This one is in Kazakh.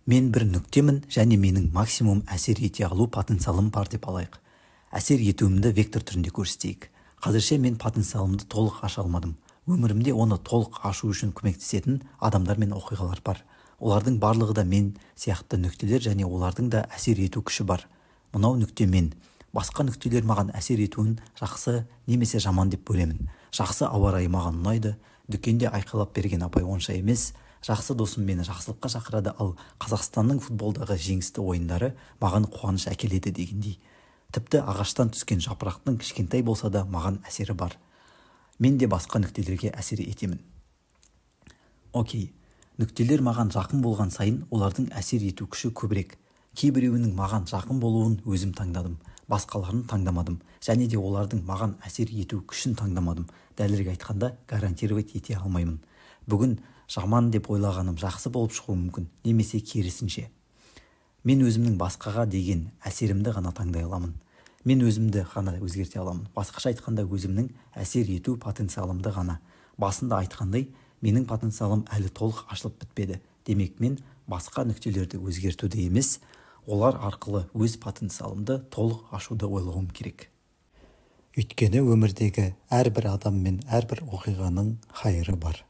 Мен бір нүктемін және менің максимум әсер ете алу потенциалым бар деп алайық. Әсер етуімді вектор түрінде көрсетейік. Қазірше мен потенциалымды толық аша алмадым. Өмірімде оны толық ашу үшін көмектесетін адамдар мен оқиғалар бар. Олардың барлығы да мен сияқты нүктелер және олардың да әсер ету күші бар. Мынау нүкте мен. Басқа нүктелер маған әсер етуін жақсы немесе жаман деп бөлемін. Жақсы ауа райы маған ұнайды. Дүкенде айқайлап берген апай онша емес. Жақсы досым мені жақсылыққа шақырады, ал Қазақстанның футболдағы жеңісті ойындары маған қуаныш әкеледі дегендей. Тіпті ағаштан түскен жапырақтың кішкентай болса да маған әсері бар. Мен де басқа нүктелерге әсер етемін. Окей, нүктелер маған жақын болған сайын олардың әсер ету күші көбірек. Кейбіреуінің маған жақын болуын өзім таңдадым, басқаларын таңдамадым, және де олардың маған әсер ету күшін таңдамадым. Дәлірек айтқанда, гарантировать ете алмаймын. Бүгін жаман деп ойлағаным жақсы болып шығуы мүмкін, немесе керісінше. Мен өзімнің басқаға деген әсерімді ғана таңдай аламын. Мен өзімді ғана өзгерте аламын. Басқаша айтқанда, өзімнің әсер ету потенциалымды ғана. Басында айтқандай, менің потенциалым әлі толық ашылып бітпеді. Демек, мен басқа нүктелерді өзгертуді емес, олар арқылы өз потенциалымды толық ашуды ойлауым керек. Өйткені өмірдегі әрбір адам мен әрбір оқиғаның хайыры бар.